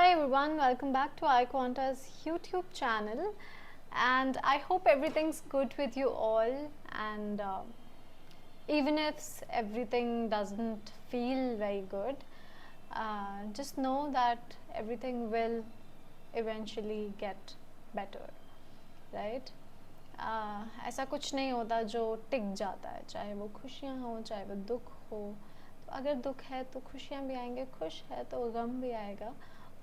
Hi everyone, welcome back to iQuanta's YouTube channel, and I hope everything's good with you all. And even if everything doesn't feel very good, just know that everything will eventually get better, right? ऐसा कुछ नहीं होता जो टिक जाता है, चाहे वो खुशियाँ हो चाहे वो दुख हो। तो अगर दुख है तो खुशियाँ भी आएंगे, खुश है तो गम भी आएगा,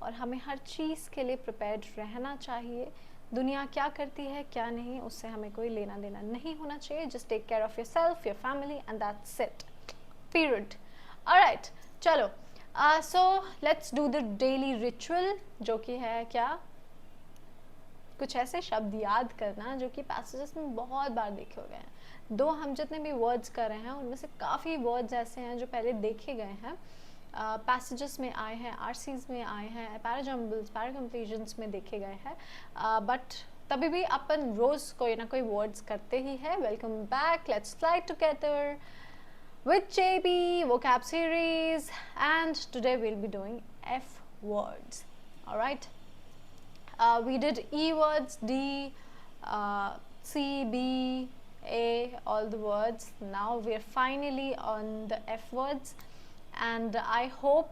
और हमें हर चीज़ के लिए प्रिपेयर्ड रहना चाहिए। दुनिया क्या करती है क्या नहीं, उससे हमें कोई लेना देना नहीं होना चाहिए। Just take care of yourself, your family, and that's it, period. Alright, चलो, so let's do the daily ritual, जो कि है क्या, कुछ ऐसे शब्द याद करना जो कि पैसेजेस में बहुत बार देखे हो गए हैं। दो हम जितने भी वर्ड्स कर रहे हैं उनमें से काफ़ी वर्ड्स ऐसे हैं जो पहले देखे गए हैं, पैसेजेस में आए हैं, आरसीज में आए हैं, पैराजम्बल्स, पैराकम्प्लीजन्स में देखे गए हैं, बट तभी भी अपन रोज़ कोई ना कोई वर्ड्स करते ही है। Welcome back, let's fly together with JB vocab series, and today we'll be doing F words. All right. We did E words, D, C, B, A, all the words. Now we are finally on the F words, and I hope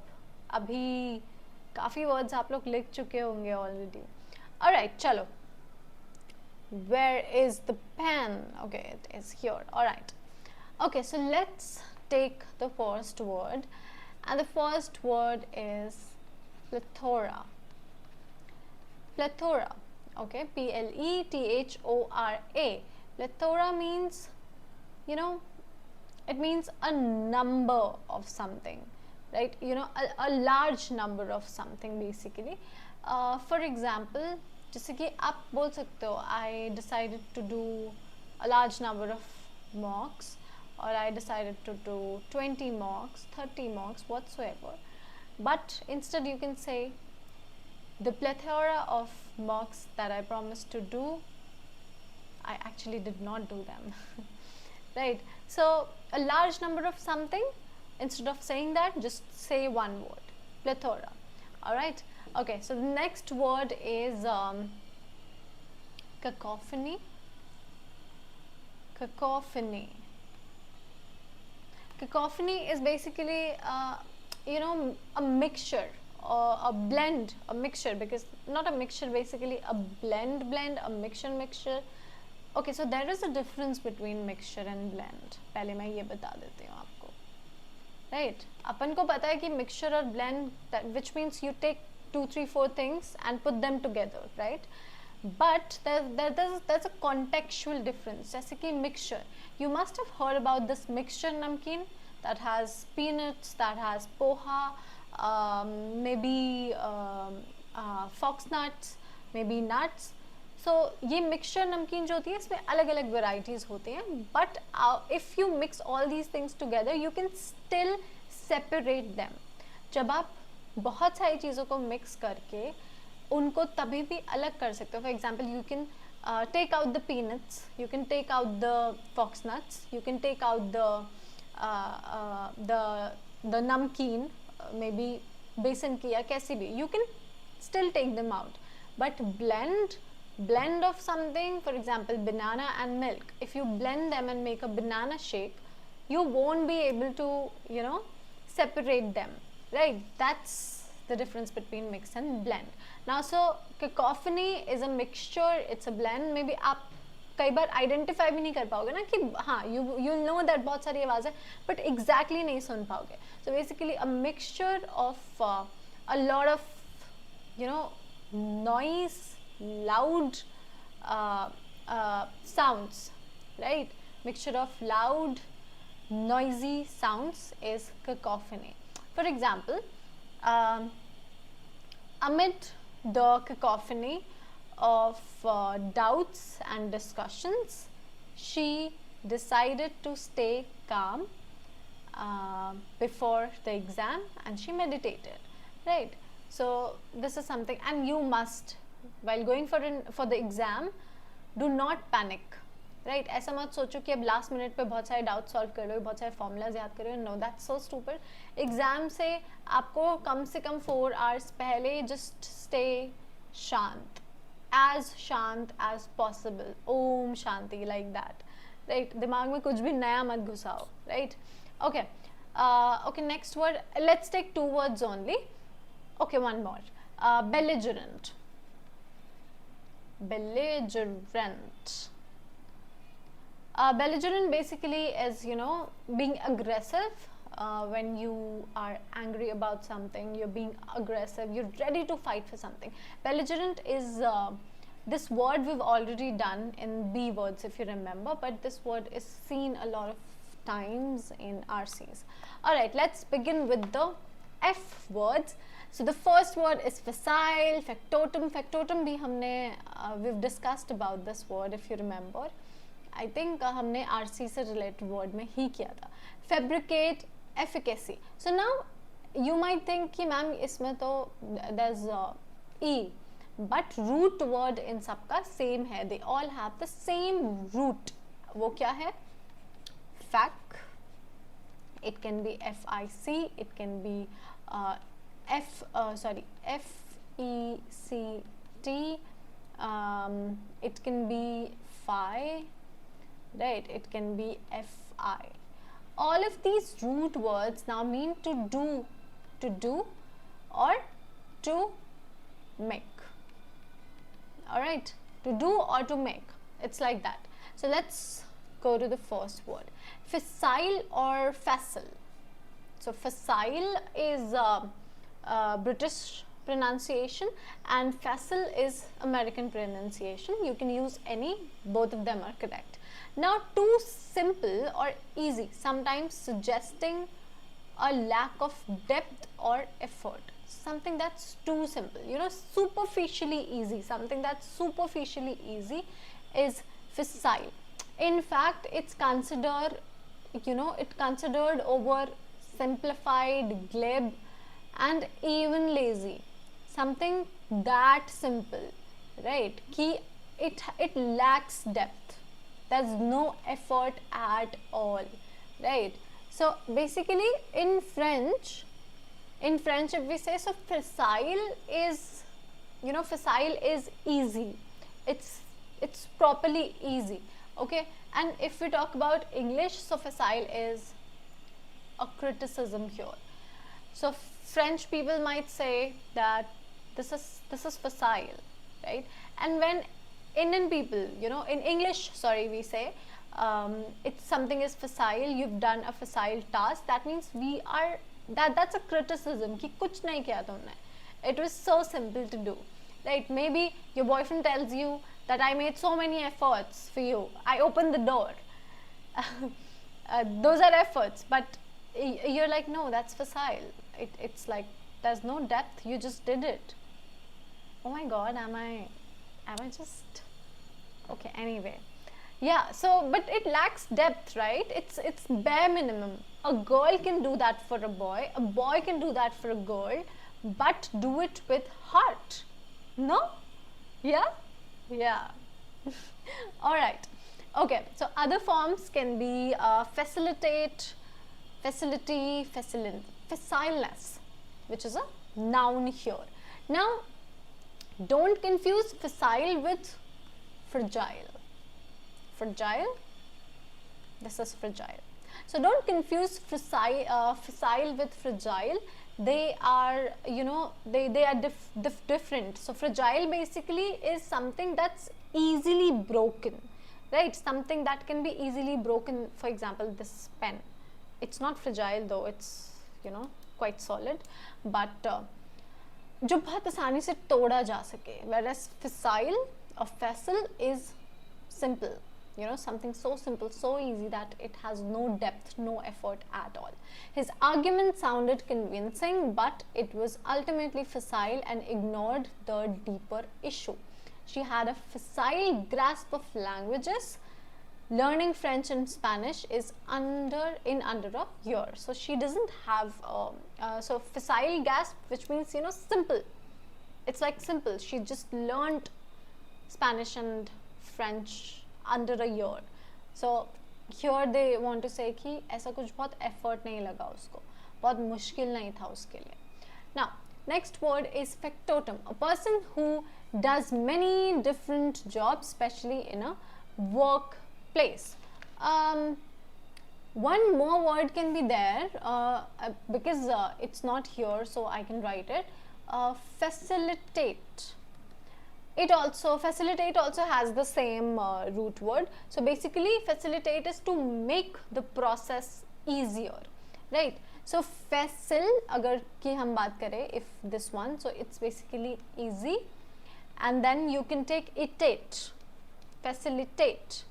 अभी काफ़ी words आप लोग लिख चुके होंगे already. All right, चलो. Where is the pen? Okay, it is here. All right. Okay, so let's take the first word, and the first word is plethora. Plethora, okay, P-L-E-T-H-O-R-A. Plethora means, you know, it means a number of something, right? You know, a large number of something basically. For example, जैसे कि आप बोल सकते हो, I decided to do a large number of mocks, or I decided to do 20 mocks, 30 mocks, whatsoever. But instead you can say, the plethora of mocks that I promised to do, I actually did not do them. Right? So a large number of something, instead of saying that, just say one word, plethora. All right? Okay, so the next word is cacophony. Cacophony. Cacophony is basically you know, a mixture or a blend, a mixture, because not a mixture, basically a blend, a mixture. Okay, so there is a difference between mixture and blend. पहले मैं ये बता देती हूँ आपको, right? अपन को पता है कि mixture और blend, that which means you take 2, 3, 4 things and put them together, right? But there's a contextual difference. जैसे कि mixture, you must have heard about this mixture namkeen that has peanuts, that has poha, maybe fox nuts, maybe nuts. So ये mixture नमकीन जो होती है, इसमें अलग अलग varieties होते हैं, but if you mix all these things together, you can still separate them. जब आप बहुत सारी चीज़ों को mix करके उनको तभी भी अलग कर सकते हो. For example, you can take out the peanuts, you can take out the fox nuts, you can take out the namkeen, maybe besan ki या कैसी भी, you can still take them out. But blend of something, for example banana and milk, if you blend them and make a banana shake, you won't be able to, you know, separate them, right? That's the difference between mix and blend. Now, so cacophony is a mixture, it's a blend. Maybe आप कई बार identify भी नहीं कर पाओगे ना कि हाँ, you know that बहुत सारी आवाज़ है, but exactly नहीं सुन पाओगे. So basically a mixture of a lot of, you know, noise, loud sounds, right? Mixture of loud, noisy sounds is cacophony. For example, amid the cacophony of doubts and discussions, she decided to stay calm before the exam, and she meditated, right? So this is something, and you must, while going for the exam, do not panic, right ऐसा मत सोचो कि अब last minute पे बहुत सारे doubt solve कर लो, बहुत सारे फॉर्मूलाज याद करो. No, that's so stupid. Exam से आपको कम से कम 4 आवर्स पहले जस्ट स्टे शांत एज पॉसिबल. ओम शांति, लाइक दैट. राइट, दिमाग में कुछ भी नया मत घुसाओ. Right, okay. Okay, next word, let's take 2 words only. Okay, one more. Belligerent. Belligerent basically is, being aggressive. When you are angry about something, you're being aggressive, you're ready to fight for something. Belligerent is this word we've already done in B words, if you remember, but this word is seen a lot of times in RCs. Alright, let's begin with the F words. So the first word is facile, factotum. Factotum bhi humne we've discussed about this word, if you remember. I think हमने RC से related word में ही किया था. Fabricate, efficacy. So now you might think कि ma'am इसमें तो there's E, but root word इन सबका same है. They all have the same root. वो क्या है? Fac. It can be FIC. It can be FECT. It can be phi. Right, it can be FI. All of these root words now mean to do or to make. Alright, to do or to make. It's like that. So let's go to the first word. Facile or facile. So facile is British pronunciation and facile is American pronunciation. You can use any, both of them are correct. Now, too simple or easy, sometimes suggesting a lack of depth or effort. Something that's too simple, superficially easy. Something that's superficially easy is facile. In fact, it's considered, over simplified, glib, and even lazy. Something that simple, right? It lacks depth. There's no effort at all, right? So basically, in French, if we say, so facile is, facile is easy. It's properly easy. Okay, and if we talk about English, so facile is a criticism here. So French people might say that this is facile, right? And when Indian people, in English, we say it's something is facile, you've done a facile task, that means that's a criticism कि कुछ नहीं किया तुमने. It was so simple to do, right? Maybe your boyfriend tells you that I made so many efforts for you, I opened the door. Those are efforts, but you're like, no, that's facile. It's like there's no depth, you just did it. Oh my god, am I just okay? Anyway, yeah, so but it lacks depth, right? It's bare minimum. A girl can do that for a boy can do that for a girl, but do it with heart. No? Yeah. All right, okay, so other forms can be facilitate, facility, facileness, which is a noun here. Now, don't confuse facile with fragile. This is fragile. So don't confuse facile with fragile. They are, they are different. So fragile basically is something that's easily broken, right? Something that can be easily broken. For example, this pen. It's not fragile though, it's, quite solid, but जो बहुत आसानी से तोड़ा जा सके. Whereas facile or facile is simple, something so simple, so easy that it has no depth, no effort at all. His argument sounded convincing, but it was ultimately facile and ignored the deeper issue. She had a facile grasp of languages. Learning French and Spanish is under a year. So she doesn't have so facile grasp, which means simple. It's like simple. She just learned Spanish and French under a year. So here they want to say कि ऐसा कुछ बहुत effort नहीं लगा उसको, बहुत मुश्किल नहीं था उसके लिए. Now next word is factotum, a person who does many different jobs, especially in a workplace. One more word can be there because it's not here, so I can write it. Facilitate. Facilitate also has the same root word. So basically facilitate is to make the process easier, right? So facil agar ki hum baat kare, if this one, so it's basically easy, and then you can take itate, facilitate,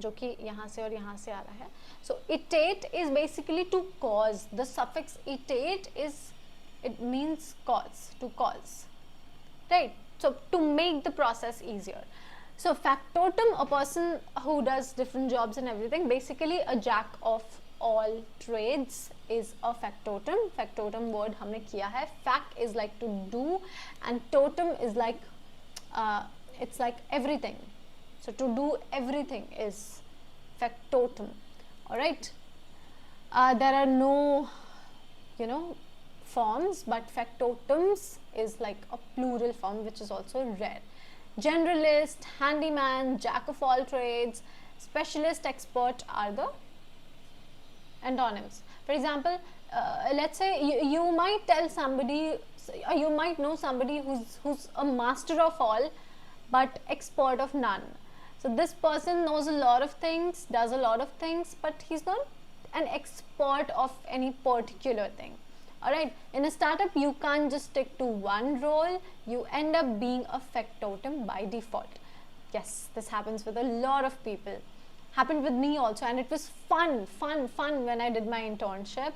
जो कि यहाँ से और यहाँ से आ रहा है. So itate is basically to cause. The suffix itate is, it means cause, to cause, right? So to make the process easier. So factotum, a person who does different jobs and everything, basically a jack of all trades is a factotum. Factotum word हमने किया है. Fac is like to do, and totem is like it's like everything. So to do everything is factotum. All right. There are no, forms, but factotums is like a plural form, which is also rare. Generalist, handyman, jack of all trades, specialist, expert are the antonyms. For example, let's say you might tell somebody, you might know somebody who's a master of all but expert of none. So this person knows a lot of things, does a lot of things, but he's not an expert of any particular thing. Alright, in a startup you can't just stick to one role, you end up being a factotum by default. Yes, this happens with a lot of people. Happened with me also, and it was fun when I did my internship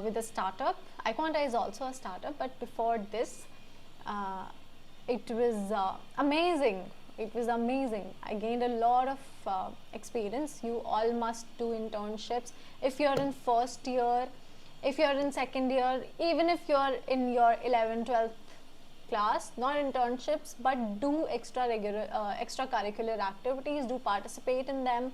with a startup. iQuanta is also a startup, but before this it was amazing. It was amazing. I gained a lot of experience. You all must do internships. If you're in first year, if you're in second year, even if you're in your 11th, 12th class, not internships, but do extracurricular activities, do participate in them,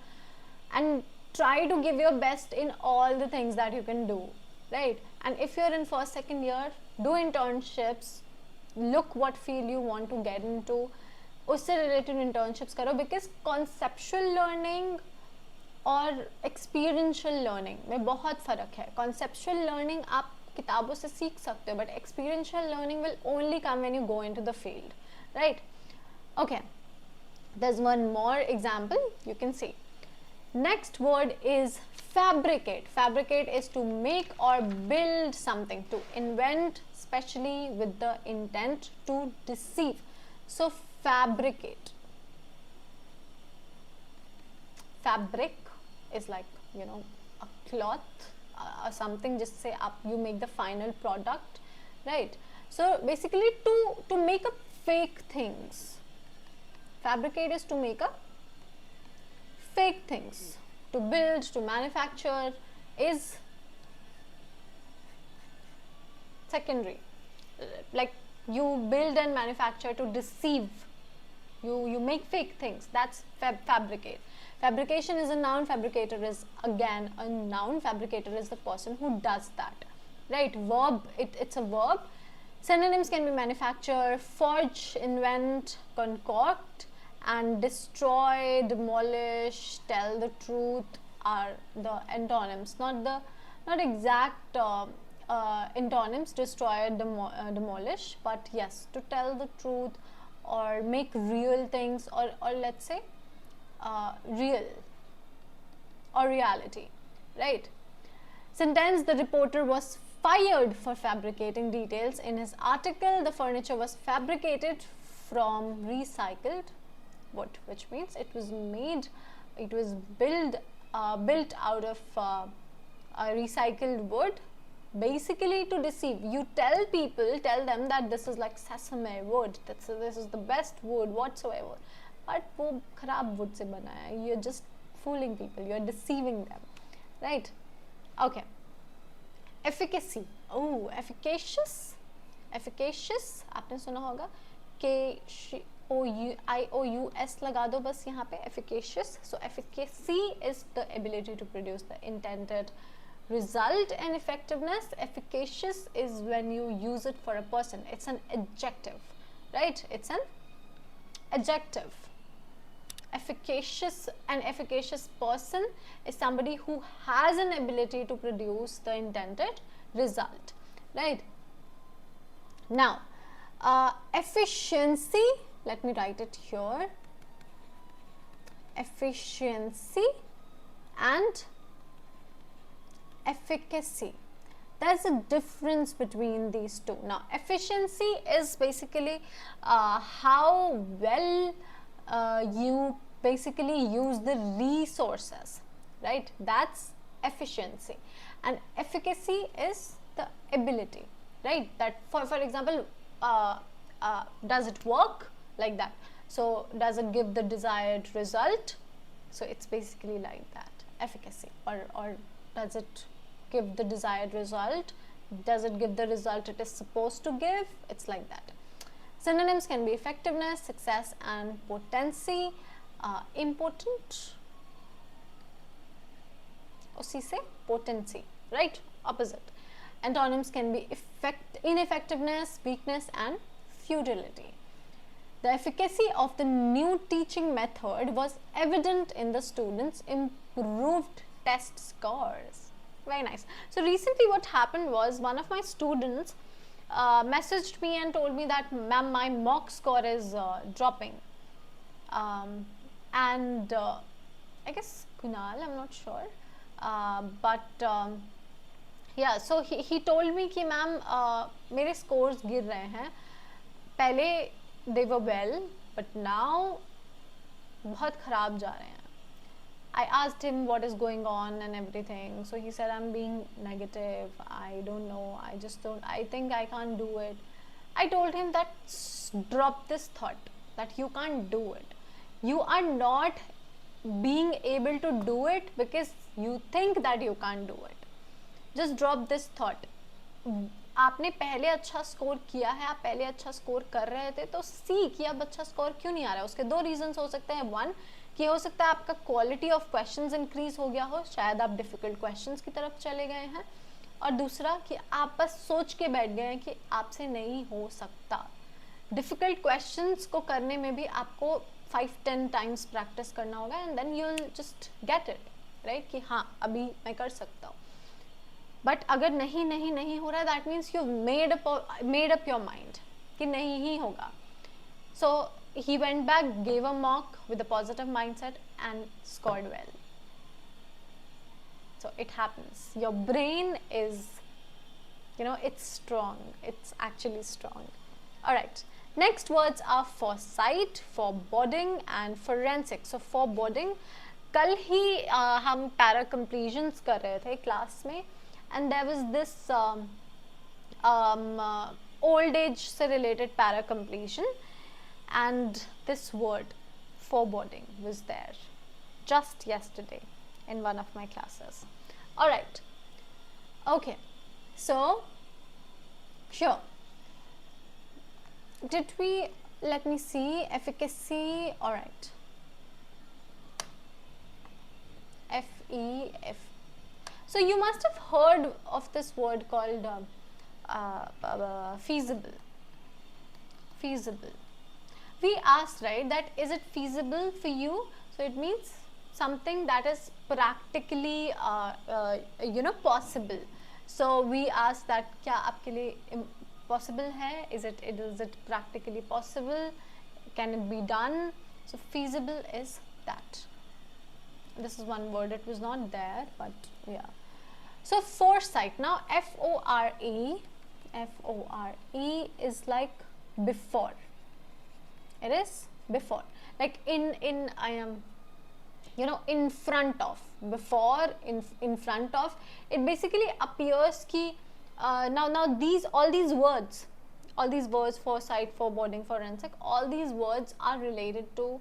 and try to give your best in all the things that you can do, right? And if you're in first, second year, do internships, look what field you want to get into, उससे related internships करो, because conceptual learning और experiential learning में बहुत फ़र्क है. Conceptual learning आप किताबों से सीख सकते हो, but experiential learning will only come when you go into the field, right? Okay, there's one more example you can see. Next word is fabricate. Fabricate is to make or build something, to invent, especially with the intent to deceive. So fabricate. Fabric is like, a cloth, something, just say up, you make the final product, right? So basically to make up fake things. Fabricate is to make up fake things. To build, to manufacture is secondary. Like you build and manufacture to deceive. You make fake things. That's fabricate. Fabrication is a noun. Fabricator is again a noun. Fabricator is the person who does that, right? Verb, it's a verb. Synonyms can be manufacture, forge, invent, concoct, and destroy, demolish, tell the truth are the antonyms, not exact antonyms, destroy, demolish, but yes, to tell the truth or make real things, or let's say real or reality, right? Sentence: the reporter was fired for fabricating details in his article. The furniture was fabricated from recycled wood, which means it was built out of recycled wood, basically to deceive. You tell them that this is like sesame wood, this is the best wood whatsoever, but वो खराब wood से बना है. You're just fooling people, you're deceiving them, right? Okay. Efficacy. Oh, efficacious. Efficacious आपने सुना होगा. IOUS लगा दो बस यहाँ पे, efficacious. So efficacy is the ability to produce the intended result, and effectiveness, efficacious is when you use it for a person. It's an adjective, right? It's an adjective. Efficacious, an efficacious person is somebody who has an ability to produce the intended result, right? Now, efficiency, let me write it here. Efficiency and efficacy. There's a difference between these two. Now, efficiency is basically how well you basically use the resources, right? That's efficiency. And efficacy is the ability, right? That for example, does it work, like that? So does it give the desired result? So it's basically like that, efficacy. Or does it give the desired result? Does it give the result it is supposed to give? It's like that. Synonyms can be effectiveness, success, and potency. Important, usi se potency, right? Opposite. Antonyms can be ineffectiveness, weakness, and futility. The efficacy of the new teaching method was evident in the students' improved test scores. Very nice. So recently what happened was, one of my students messaged me and told me that, ma'am, my mock score is dropping. And I guess Kunal, I'm not sure. Yeah, so he told me कि ma'am मेरे scores गिर रहे हैं. पहले they were well, but now बहुत खराब जा रहे हैं. I asked him what is going on and everything. So he said, I'm being negative. I don't know. I think I can't do it. I told him that drop this thought that you can't do it. You are not being able to do it because you think that you can't do it. Just drop this thought. आपने पहले अच्छा score किया है, आप पहले अच्छा score कर रहे थे, तो सी कि अब अच्छा स्कोर क्यों नहीं आ रहा है. उसके दो रीजंस हो सकते हैं. वन, कि हो सकता है आपका क्वालिटी ऑफ क्वेश्चंस इंक्रीज हो गया हो, शायद आप डिफिकल्ट क्वेश्चंस की तरफ चले गए हैं. और दूसरा कि आप बस सोच के बैठ गए हैं कि आपसे नहीं हो सकता. डिफिकल्ट क्वेश्चंस को करने में भी आपको 5-10 टाइम्स प्रैक्टिस करना होगा, and then you will just get it, right? कि हाँ, अभी मैं कर सकता हूँ. बट अगर नहीं हो रहा है, that means you made up your mind कि नहीं ही होगा. सो he went back, gave a mock with a positive mindset and scored well. So it happens. Your brain is, it's strong. It's actually strong. Alright. Next words are foresight, foreboding and forensic. So foreboding, कल ही हम para completions कर रहे थे class में, and there was this old age से related para completion. And this word foreboding was there just yesterday in one of my classes. All right. Okay. So, sure. Did we, let me see, efficacy. All right. F-E-F. So, you must have heard of this word called feasible. Feasible. We asked, right, that is it feasible for you? So it means something that is practically possible. So we asked that क्या आपके लिए possible है? Is it practically possible? Can it be done? So feasible is that. This is one word. It was not there, but yeah. So foresight. Now F-O-R-E is like before. It is before, like in I am, in front of, before, in front of. It basically appears ki now all these words, foresight, foreboding, forensic, all these words are related to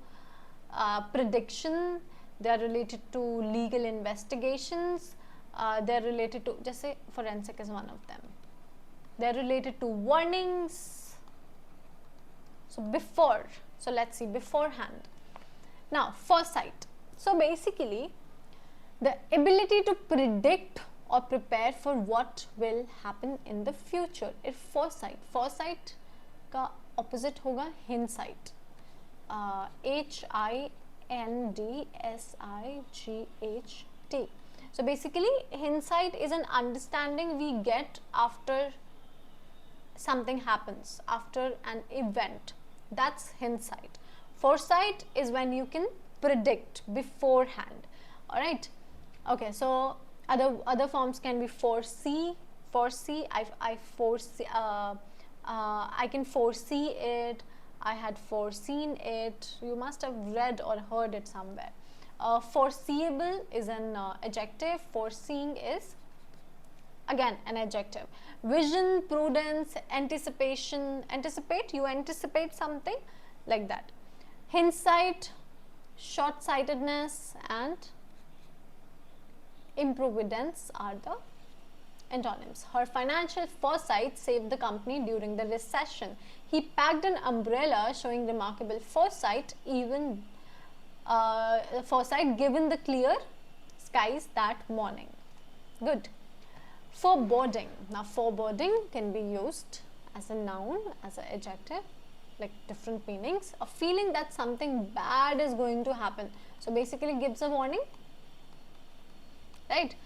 prediction. They are related to legal investigations. They are related to, just say forensic is one of them. They are related to warnings. So before, So let's see beforehand. Now, foresight. So basically, the ability to predict or prepare for what will happen in the future. If foresight का opposite होगा hindsight. HINDSIGHT. So basically, hindsight is an understanding we get after something happens, after an event. That's hindsight. Foresight is when you can predict beforehand. All right. Okay. So other forms can be foresee. I foresee. I can foresee it. I had foreseen it. You must have read or heard it somewhere. Foreseeable is an adjective. Foreseeing is again an adjective. Vision, prudence, anticipation. Anticipate, you anticipate something, like that. Hindsight, short-sightedness, and improvidence are the antonyms. Her financial foresight saved the company during the recession. He packed an umbrella, showing remarkable foresight, foresight given the clear skies that morning. Good. Foreboding. Now, foreboding can be used as a noun, as an adjective, like different meanings. A feeling that something bad is going to happen. So basically gives a warning, right?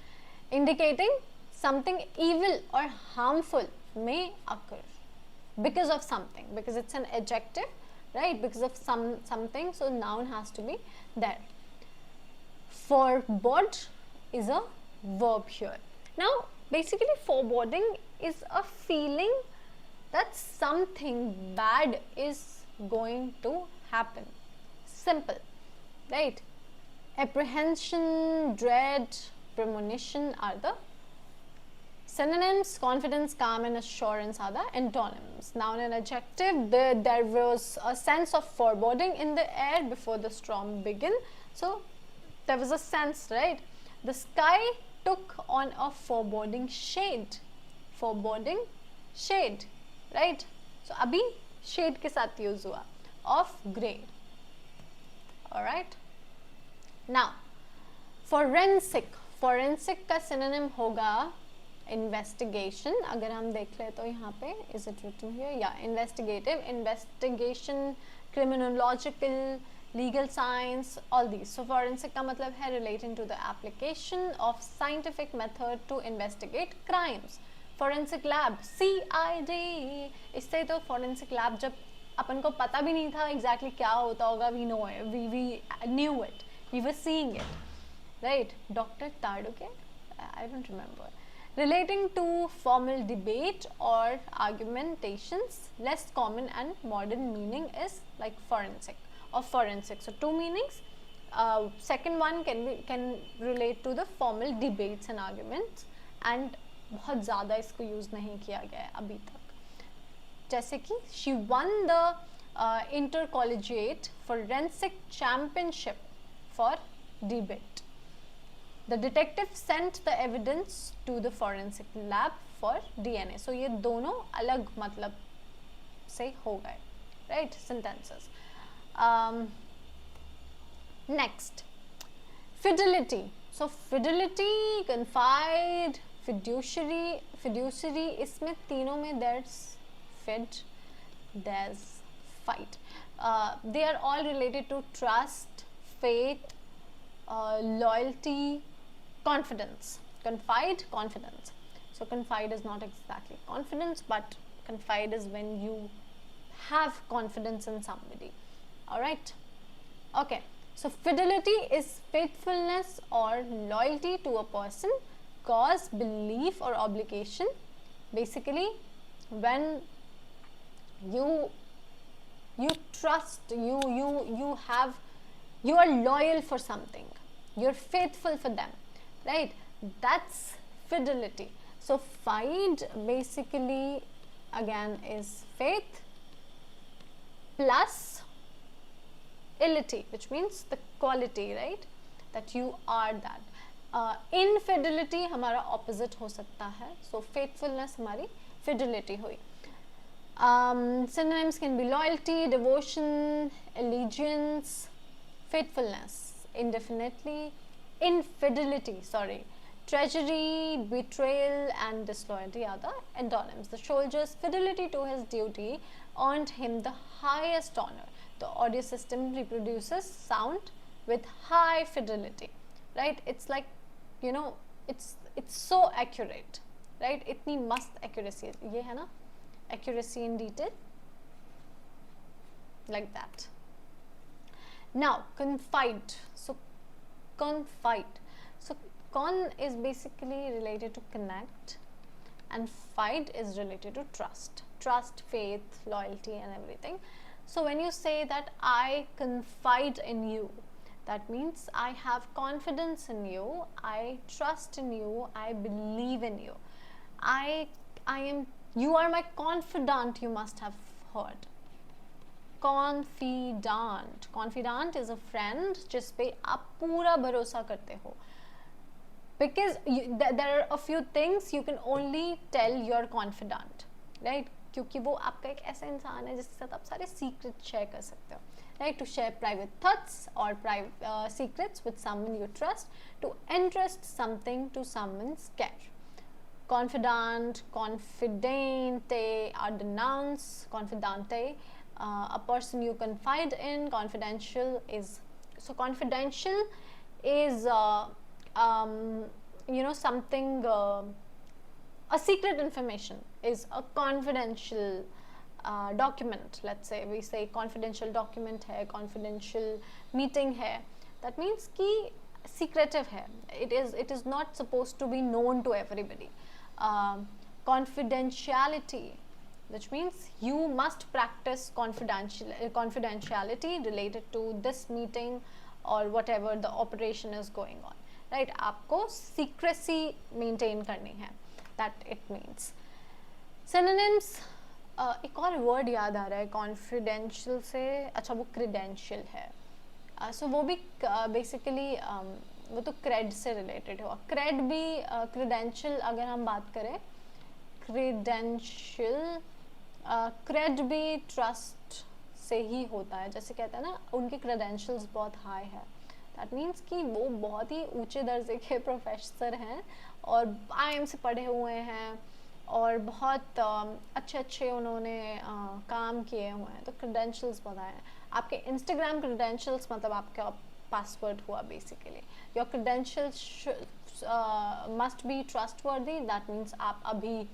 Indicating something evil or harmful may occur because of something, because it's an adjective, right? Because of something, so noun has to be there. Forebode is a verb here. Now, basically, foreboding is a feeling that something bad is going to happen. Simple, right? Apprehension, dread, premonition are the synonyms. Confidence, calm, and assurance are the antonyms. Noun and adjective. There was a sense of foreboding in the air before the storm began. So there was a sense, right? The sky took on a foreboding shade. Foreboding shade, right? So abhi shade ke sath use hua, of grey. All right. Now, forensic. Forensic का synonym होगा investigation. अगर हम देख ले तो यहाँ पे is it written here? Yeah, investigative, investigation, criminological, legal science, all these. So forensic का मतलब है relating to the application of scientific method to investigate crimes. Forensic lab, CID. इससे तो forensic lab जब अपन को पता भी नहीं था exactly क्या होता होगा, we know it, we knew it, we were seeing it, right? Dr. Taduke, I don't remember. Relating to formal debate or argumentations, less common and modern meaning is like forensic or forensic. So two meanings. Second one can relate to the formal debates and arguments, and बहुत ज़्यादा इसको use नहीं किया गया है अभी तक. जैसे कि she won the intercollegiate forensic championship for debate. The detective sent the evidence to the forensic lab for DNA. So ये दोनों अलग मतलब से हो गए, right? Sentences. Next, fidelity. So fidelity, confide, fiduciary. इसमें तीनों में there's fid, there's fight. They are all related to trust, faith, loyalty, confidence. Confide, confidence. So confide is not exactly confidence, but confide is when you have confidence in somebody. All right. Okay. So fidelity is faithfulness or loyalty to a person, cause, belief, or obligation. Basically, when you trust, you are loyal for something, you're faithful for them, right? That's fidelity. So fide basically again is faith plus ility, which means the quality, right? That you are that. Infidelity हमारा opposite हो सकता है. So faithfulness हमारी fidelity हुई. Synonyms can be loyalty, devotion, allegiance, faithfulness, infidelity, treachery, betrayal, and disloyalty are the antonyms. The soldier's fidelity to his duty earned him the highest honor. The audio system reproduces sound with high fidelity, right? It's like, you know, it's so accurate, right? इतनी मस्त accuracy ये है ना, accuracy in detail, like that. Now confide. So confide. So con is basically related to connect, and fide is related to trust, faith, loyalty, and everything. So when you say that I confide in you, that means I have confidence in you, I trust in you, I believe in you. You are my confidant, you must have heard. Confidant is a friend जिस पे आप पूरा भरोसा करते हो. Because there are a few things you can only tell your confidant, right? क्योंकि वो आपका एक ऐसा इंसान है जिसके साथ आप सारे secrets share कर सकते हो, right? To share private thoughts or private secrets with someone you trust, to entrust something to someone's care. Confidant, confidente are the nouns. Confidante, a person you confide in. Confidential is you know, something, a secret information is a confidential document. Let's say we say confidential document hai, confidential meeting hai, that means ki secretive hai. It is not supposed to be known to everybody. Confidentiality, which means you must practice confidentiality related to this meeting or whatever the operation is going on, right? आपको secrecy maintain करनी है, that it means. Synonyms, एक और word याद आ रहा है confidential से, अच्छा वो credential है. So वो भी basically वो तो cred से related हुआ. Cred भी credential अगर हम बात करें, credential cred भी trust से ही होता है. जैसे कहते हैं ना उनके credentials बहुत high है, that means कि वो बहुत ही ऊंचे दर्जे के प्रोफेसर हैं और IIM से पढ़े हुए हैं और बहुत अच्छे उन्होंने काम किए हुए हैं, तो credentials बहुत आए हैं. आपके Instagram credentials मतलब आपका पासवर्ड हुआ basically. Your credentials must be trustworthy. That means आप अभी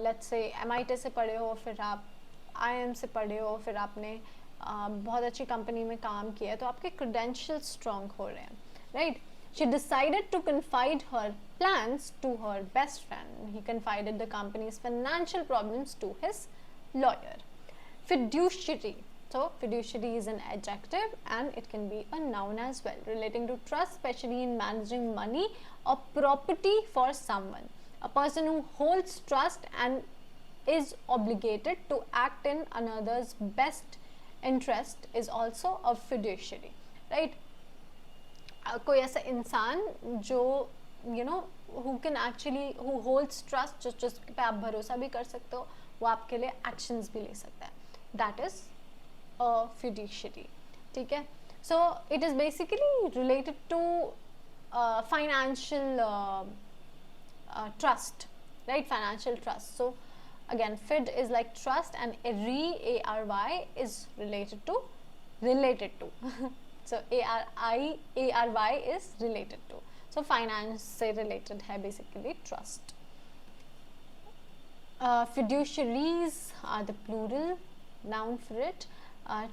let's say MIT से पढ़े हो, फिर आप IIM से पढ़े हो, फिर आपने बहुत अच्छी कंपनी में काम किया है, तो आपके credentials strong हो रहे हैं, right? She decided to confide her plans to her best friend. He confided the company's financial problems to his lawyer. Fiduciary. So fiduciary is an adjective and it can be a noun as well, relating to trust, especially in managing money or property for someone. A person who holds trust and is obligated to act in another's best interest is also a fiduciary, right? कोई ऐसा इंसान जो you know who holds trust, जिस पे आप भरोसा भी कर सकते हो, वो आपके लिए actions भी ले सकता है, that is a fiduciary. ठीक है? So it is basically related to financial trust, right? Financial trust. So again, fid is like trust, and ARY is related to so ARY is related to, so finance से related है basically trust. Fiduciaries are the plural noun for it.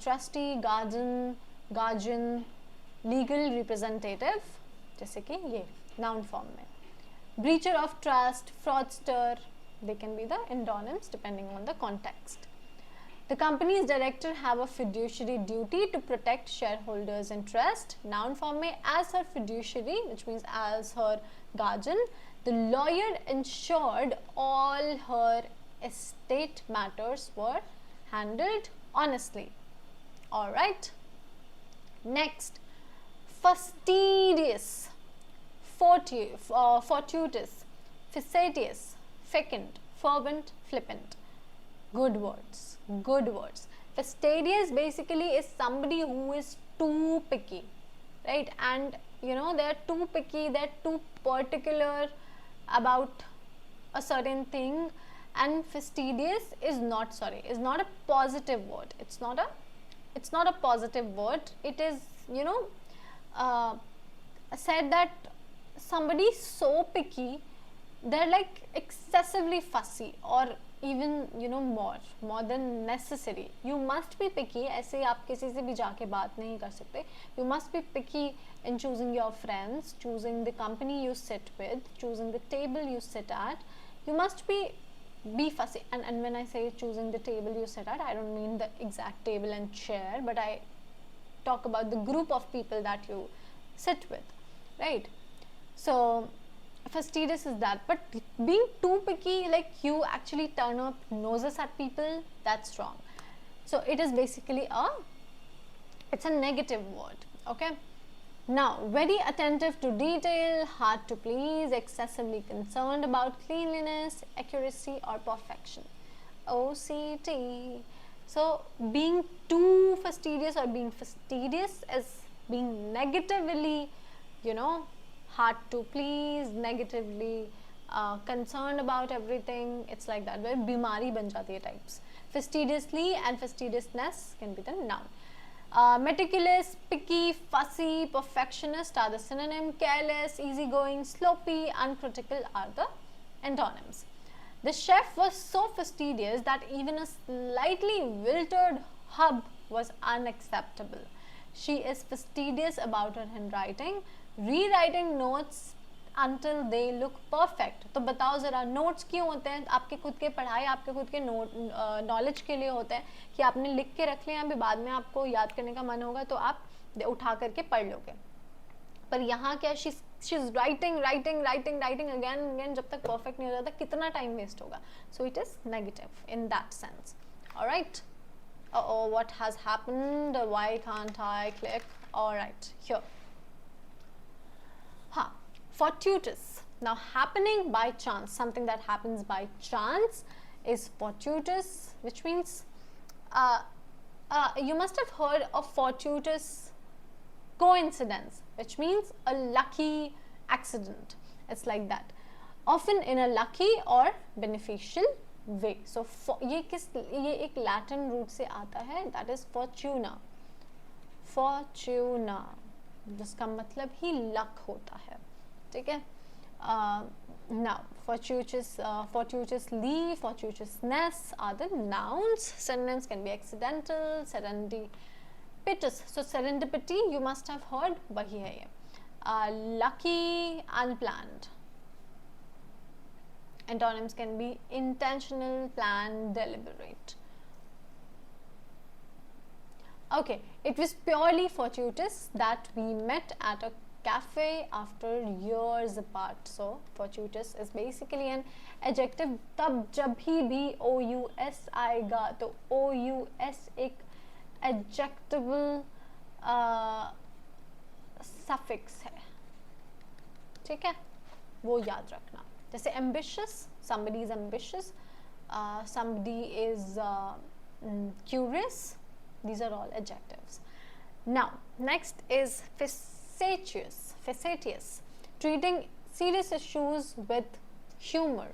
Trustee, guardian, legal representative, जैसे कि ये noun form में. Breacher of trust, fraudster, they can be the antonyms depending on the context. The company's director have a fiduciary duty to protect shareholders' interest. Noun form में as her fiduciary, which means as her guardian. The lawyer ensured all her estate matters were handled honestly. All right. Next, fastidious, fortuitous, facetious, fecund, fervent, flippant. Good words, good words. Fastidious basically is somebody who is too picky, right? And you know, they're too picky, they're too particular about a certain thing. And fastidious is not, sorry, is not a positive word. It's not a positive word. It is, you know, uh, said that somebody so picky, they're like excessively fussy, or even, you know, more than necessary. You must be picky. ऐसे ही आप किसी से भी जाके बात नहीं कर सकते. You must be picky in choosing your friends, choosing the company you sit with, choosing the table you sit at. You must be fussy. And when I say choosing the table you sit at, I don't mean the exact table and chair, but I talk about the group of people that you sit with, right? So fastidious is that. But being too picky, like you actually turn up noses at people, that's wrong. So it is basically it's a negative word. Okay, now very attentive to detail, hard to please, excessively concerned about cleanliness, accuracy or perfection, OCT. So being too fastidious or being fastidious is being negatively, you know, hard to please, negatively concerned about everything. It's like that, where बीमारी बन जाती है types. Fastidiously and fastidiousness can be the noun. Meticulous, picky, fussy, perfectionist are the synonym. Careless, easygoing, sloppy, uncritical are the antonyms. The chef was so fastidious that even a slightly wilted hub was unacceptable. She is fastidious about her handwriting, rewriting notes until they look perfect. तो बताओ ज़रा, notes क्यों होते हैं? आपके खुद के पढ़ाई, आपके खुद के नॉलेज के लिए होते हैं कि आपने लिख के रख लिया, अभी बाद में आपको याद करने का मन होगा तो आप उठा करके पढ़ लोगे. पर यहाँ क्या, शी इज राइटिंग अगेन, जब तक परफेक्ट नहीं हो जाता कितना टाइम वेस्ट होगा. So it is negative in that sense. Alright. Oh, what has happened? Why can't I click? Alright, here. Fortuitous. Now, happening by chance, something that happens by chance is fortuitous, which means you must have heard of fortuitous coincidence, which means a lucky accident. It's like that, often in a lucky or beneficial way. So ये एक Latin root से आता है, that is fortuna. Fortuna, जिसका मतलब ही luck होता है. ठीक है. Now fortuitously, fortuitousness are the nouns. Synonyms can be accidental, serendipitous. So serendipity you must have heard, वही है ये. Lucky, unplanned. Antonyms can be intentional, planned, deliberate. Okay, it was purely fortuitous that we met at a cafe after years apart. So fortuitous is basically an adjective. तब जब भी OUS आएगा तो OUS एक adjectival suffix है. ठीक है, वो याद रखना. जैसे ambitious, somebody is ambitious, somebody is curious. These are all adjectives. Now next is facetious, treating serious issues with humor.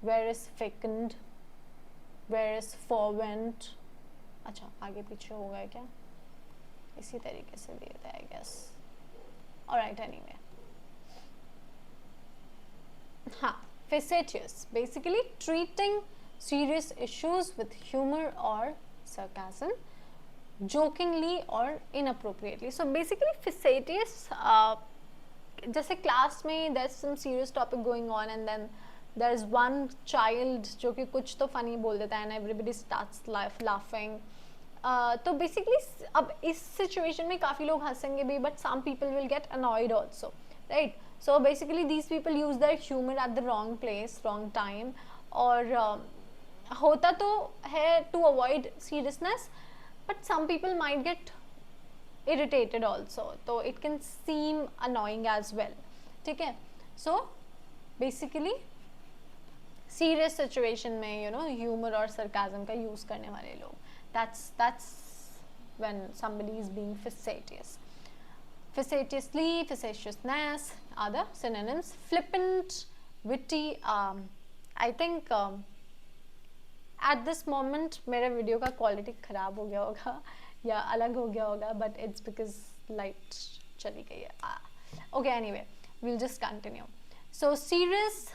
Where is fecund, where is fervent? अच्छा, आगे पीछे होगा क्या? इसी तरीके से दिए थे, I guess. Alright, anyway. Facetious, basically treating serious issues with humor or sarcasm, jokingly or inappropriately. So basically facetious, जैसे class में there's some serious topic going on and then there's one child जो कि कुछ तो funny बोल देता है and everybody starts laughing. तो basically अब इस situation में काफ़ी लोग हंसेंगे भी, but some people will get annoyed also, right? So basically these people use their humor at the wrong place, wrong time, और होता तो है to avoid seriousness, but some people might get irritated also, so it can seem annoying as well. ठीक है. So basically serious situation में you know humour और sarcasm का use करने वाले लोग, that's when somebody is being facetious. Facetiously, facetiousness are the synonyms. Flippant, witty, I think at this moment मेरे video का क्वालिटी ख़राब हो गया होगा या अलग हो गया होगा, but it's because light चली गई है. Okay, anyway, we'll just continue. So serious,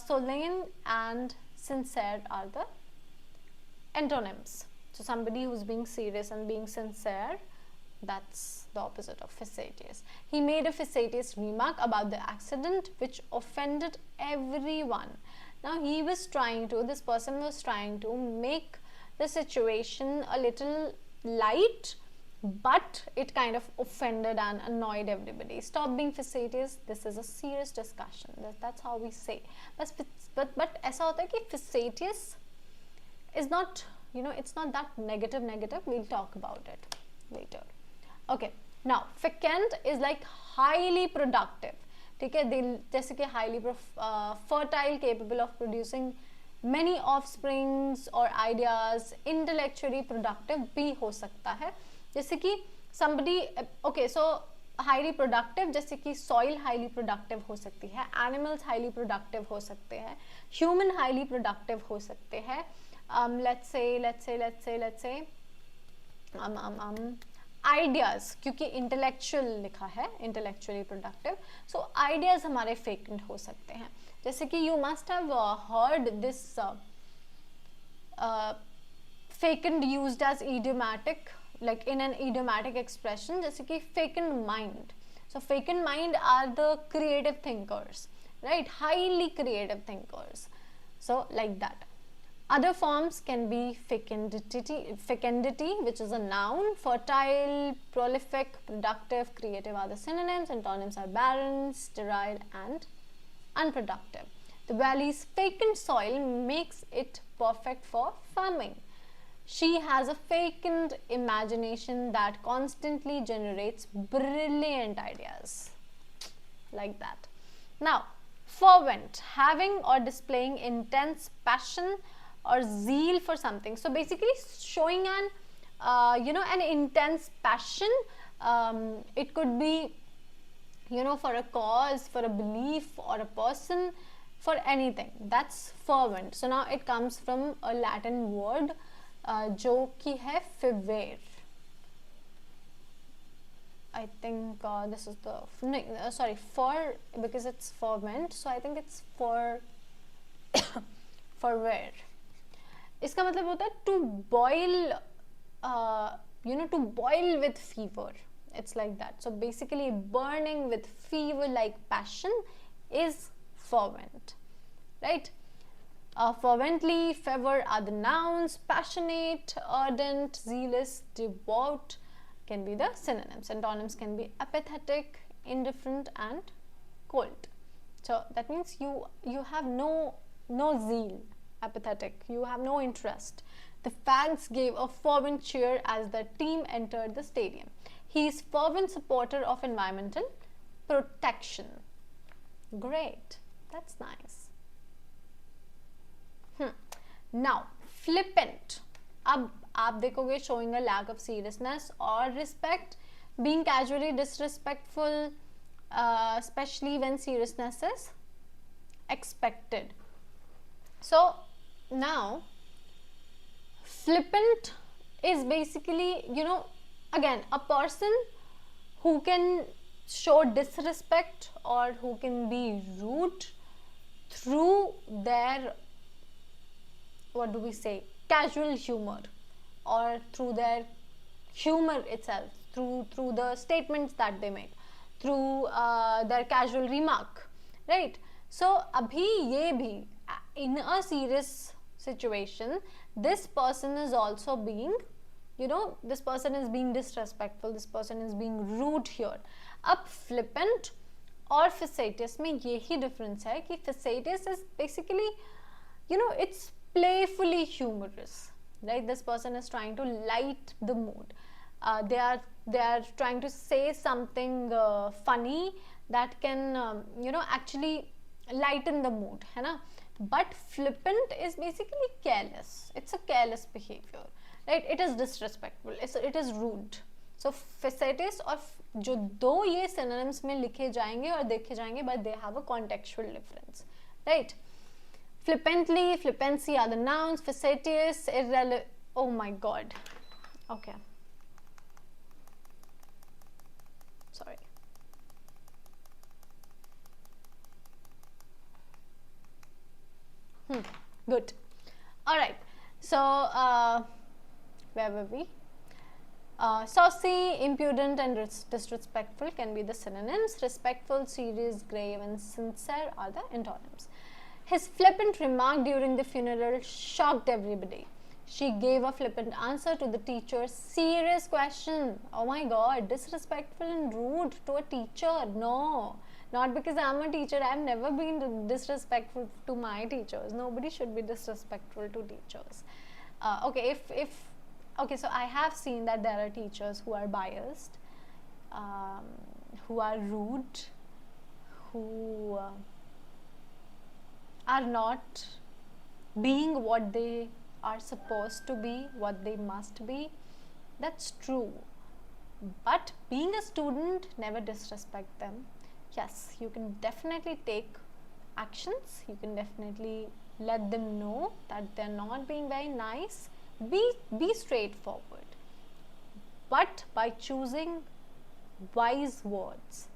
solemn and sincere are the antonyms. So somebody who's being serious and being sincere, that's the opposite of facetious. He made a facetious remark about the accident which offended everyone. Now this person was trying to make the situation a little light, but it kind of offended and annoyed everybody. Stop being facetious, this is a serious discussion. That's how we say. But ऐसा होता है कि facetious is not, you know, it's not that negative. We'll talk about it later. Okay, now fecund is like highly productive. ठीक है, जैसे कि highly fertile, capable of producing many offsprings or ideas, intellectually productive भी हो सकता है. जैसे कि somebody, okay, so highly productive, जैसे कि soil highly productive हो सकती है, animals highly productive हो सकते हैं, human highly productive हो सकते हैं. Let's say ideas, क्योंकि intellectual लिखा है, intellectually productive, so ideas हमारे fecund हो सकते हैं. जैसे कि you must have heard this fecund used as idiomatic, like in an idiomatic expression, जैसे कि fecund mind. So fecund mind are the creative thinkers, right? Highly creative thinkers. So like that. Other forms can be fecundity, which is a noun. Fertile, prolific, productive, creative are the synonyms. Antonyms are barren, sterile, and unproductive. The valley's fecund soil makes it perfect for farming. She has a fecund imagination that constantly generates brilliant ideas. Like that. Now, fervent, having or displaying intense passion or zeal for something. So basically showing an an intense passion. It could be, you know, for a cause, for a belief, or a person, for anything. That's fervent. So now it comes from a Latin word जो कि है fervere. I think this is the for, because it's fervent, so I think it's for fervere. इसका मतलब होता है to boil, to boil with fever. It's like that. So basically burning with fever like passion is fervent, right? Fervently, fervor are the nouns. Passionate, ardent, zealous, devout can be the synonyms. Antonyms can be apathetic, indifferent, and cold. So that means you have no zeal. Apathetic, you have no interest. The fans gave a fervent cheer as the team entered the stadium. He is fervent supporter of environmental protection. Great, that's nice. Now, flippant. अब आप देखोगे showing a lack of seriousness or respect, being casually disrespectful, especially when seriousness is expected. So now flippant is basically, again, a person who can show disrespect or who can be rude through their, casual humor, or through their humor itself, through the statements that they make, through their casual remark, right? So abhi ye bhi, in a serious situation, this person is also being, this person is being disrespectful, this person is being rude here. Ab flippant और facetious में यही difference है कि facetious is basically, it's playfully humorous, right? This person is trying to light the mood. They are trying to say something funny that can, actually lighten the mood, है ना? But flippant is basically careless. It's a careless behavior, right? It is disrespectful. It is rude. So facetious और जो दो ये synonyms में लिखे जाएंगे और देखे जाएंगे, but they have a contextual difference, right? Flippantly, flippancy are the nouns. Facetious, irrelevant. Oh my God. Okay. Sorry. Good. All right. So, where were we? Saucy, impudent, and disrespectful can be the synonyms. Respectful, serious, grave, and sincere are the antonyms. His flippant remark during the funeral shocked everybody. She gave a flippant answer to the teacher's serious question. Oh my God, disrespectful and rude to a teacher. No, not because I'm a teacher. I've never been disrespectful to my teachers. Nobody should be disrespectful to teachers. Okay, okay, so I have seen that there are teachers who are biased, who are rude, who are not being what they are supposed to be, what they must be. That's true. But being a student, never disrespect them. Yes, you can definitely take actions. You can definitely let them know that they're not being very nice. Be straightforward. But by choosing wise words.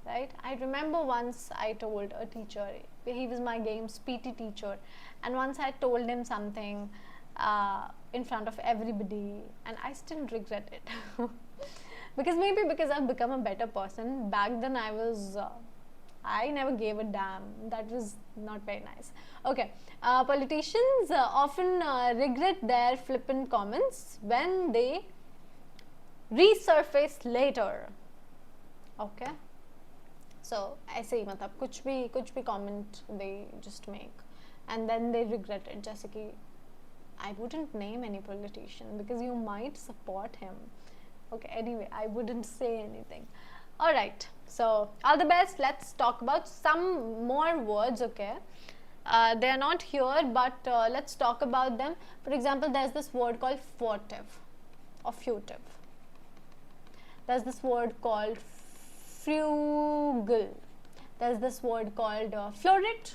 Right? I remember once I told a teacher, he was my games PT teacher, and once I told him something in front of everybody, and I still regret it. because I've become a better person. Back then I never gave a damn. That was not very nice. Okay, politicians often regret their flippant comments when they resurface later. Okay. So ऐसे ही मतलब कुछ भी comment they just make and then they regret it. जैसे कि I wouldn't name any politician because you might support him. Okay, anyway, I wouldn't say anything. Alright, so all the best. Let's talk about some more words, okay? They are not here, but let's talk about them. For example, there's this word called furtive or futive. There's this word called frugal. There's this word called florid.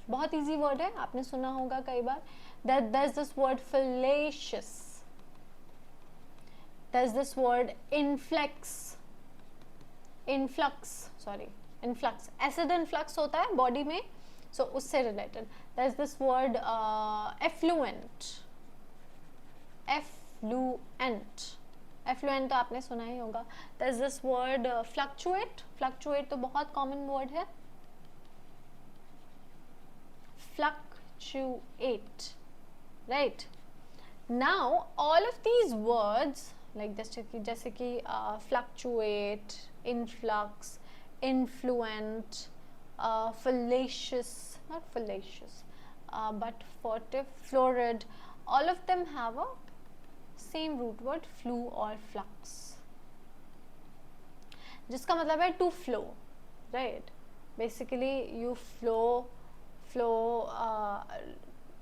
बहुत easy word है, आपने सुना होगा कई बार. There's this word fallacious. There's this word influx. Acid influx होता है body में, so उससे related. There's this word effluent. Effluent तो आपने सुना ही होगा. There's this word fluctuate. Fluctuate तो बहुत common word है. Fluctuate, right? Now all of these words like जैसे कि fluctuate, influx, influent, fallacious, not fallacious, but furtive, florid, all of them have a same root word, flu or flux, जिसका मतलब है to flow, right? Basically you flow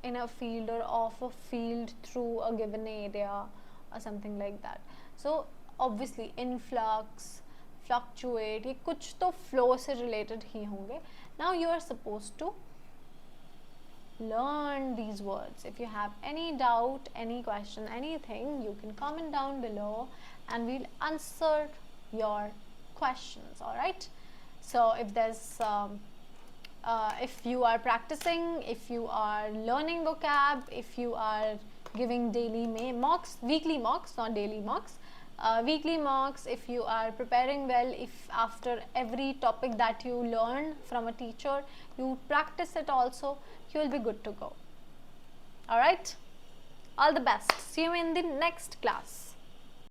in a field or off a field through a given area or something like that. So obviously influx, fluctuate, ये कुछ तो flow से related ही होंगे. Now you are supposed to learn these words. If you have any doubt, any question, anything, you can comment down below and we'll answer your questions. All right, so if there's if you are practicing, if you are learning vocab, if you are giving daily mocks, weekly mocks, not daily mocks, weekly mocks, if you are preparing well, if after every topic that you learn from a teacher you practice it also, you will be good to go. All right, all the best. See you in the next class.